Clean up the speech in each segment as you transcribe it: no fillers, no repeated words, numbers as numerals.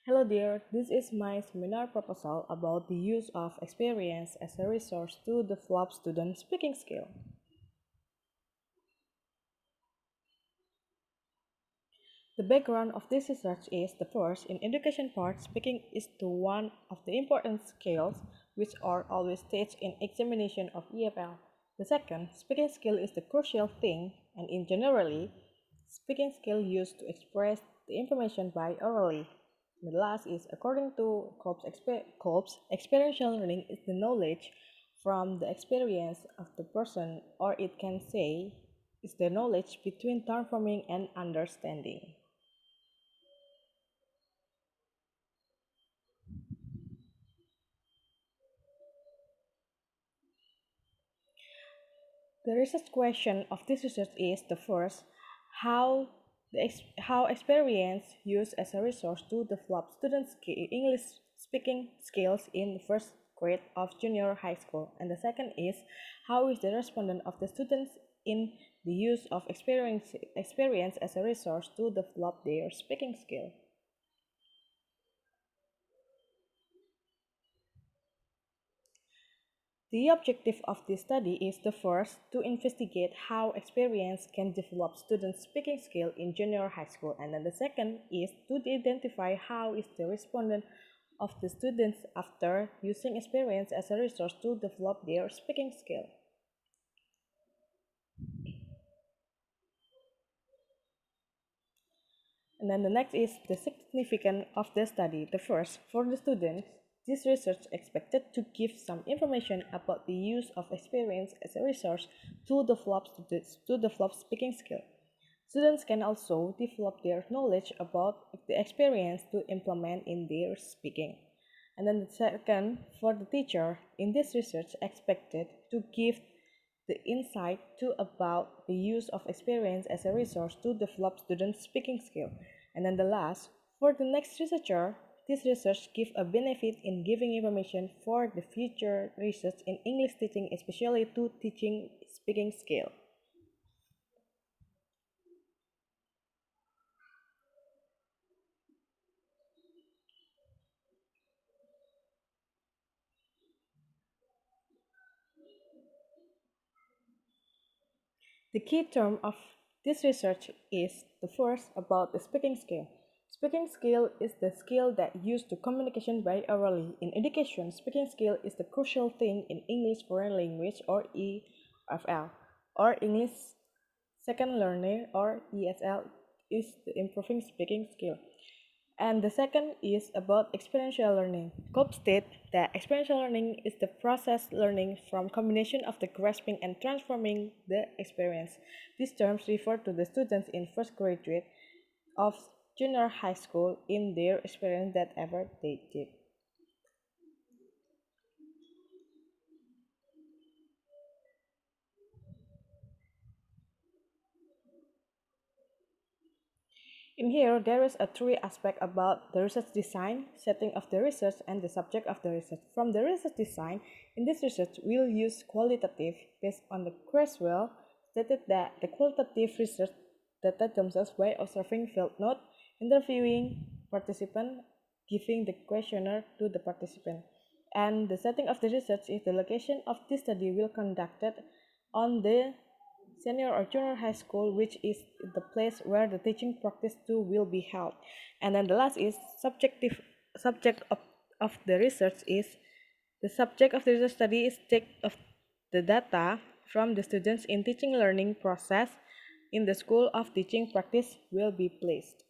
Hello dear, this is my seminar proposal about the use of experience as a resource to develop student speaking skill. The background of this research is the first, in education part, speaking is the one of the important skills which are always staged in examination of EFL. The second, speaking skill is the crucial thing and in generally, speaking skill used to express the information by orally. The last is, according to Kolb's, experiential learning is the knowledge from the experience of the person, or it can say, is the knowledge between transforming and understanding. The research question of this research is the first, how how experience used as a resource to develop students' English speaking skills in the first grade of junior high school, and the second is how is the respondent of the students in the use of experience as a resource to develop their speaking skill. The objective of this study is the first, to investigate how experience can develop students' speaking skill in junior high school, and then the second is to identify how is the respondent of the students after using experience as a resource to develop their speaking skill. And then the next is the significance of the study. The first, for the students, this research expected to give some information about the use of experience as a resource to develop speaking skill. Students can also develop their knowledge about the experience to implement in their speaking. And then the second, for the teacher, in this research expected to give the insight to about the use of experience as a resource to develop students' speaking skill. And then the last, for the next researcher, this research give a benefit in giving information for the future research in English teaching, especially to teaching speaking skill. The key term of this research is the first about the speaking skill. Speaking skill is the skill that used to communication by orally. In education, speaking skill is the crucial thing in English foreign language or EFL, or English second learner or ESL is the improving speaking skill. And the second is about experiential learning. Cobb states that experiential learning is the process learning from combination of the grasping and transforming the experience. These terms refer to the students in first graduate of junior high school in their experience that ever they did. In here, there is a three aspect about the research design, setting of the research, and the subject of the research. From the research design, in this research, we'll use qualitative based on the Creswell stated that the qualitative research data themselves by observing field note, interviewing participant, giving the questionnaire to the participant. And the setting of the research is the location of this study will conducted on the senior or junior high school, which is the place where the teaching practice too will be held. And then the last is subject of the research is the subject of the research study is take of the data from the students in teaching learning process in the school of teaching practice will be placed.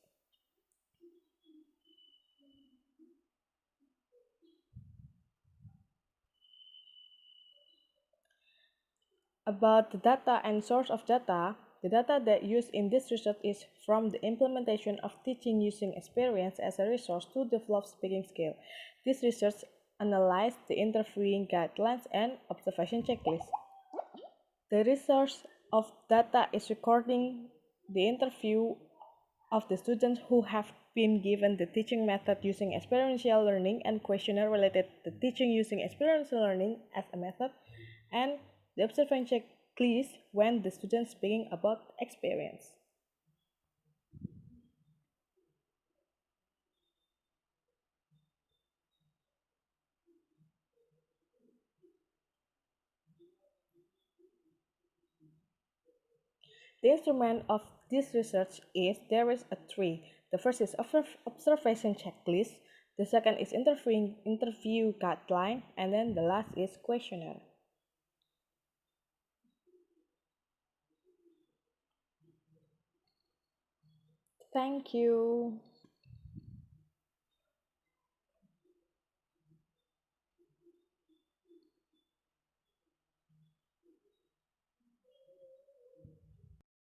About the data and source of data, the data that used in this research is from the implementation of teaching using experience as a resource to develop speaking skill. This research analyzed the interviewing guidelines and observation checklist. The resource of data is recording the interview of the students who have been given the teaching method using experiential learning and questionnaire related to teaching using experiential learning as a method, and the observation checklist when the student speaking about experience. The instrument of this research is there is a three. The first is observation checklist, the second is interview guideline, and then the last is questionnaire. Thank you.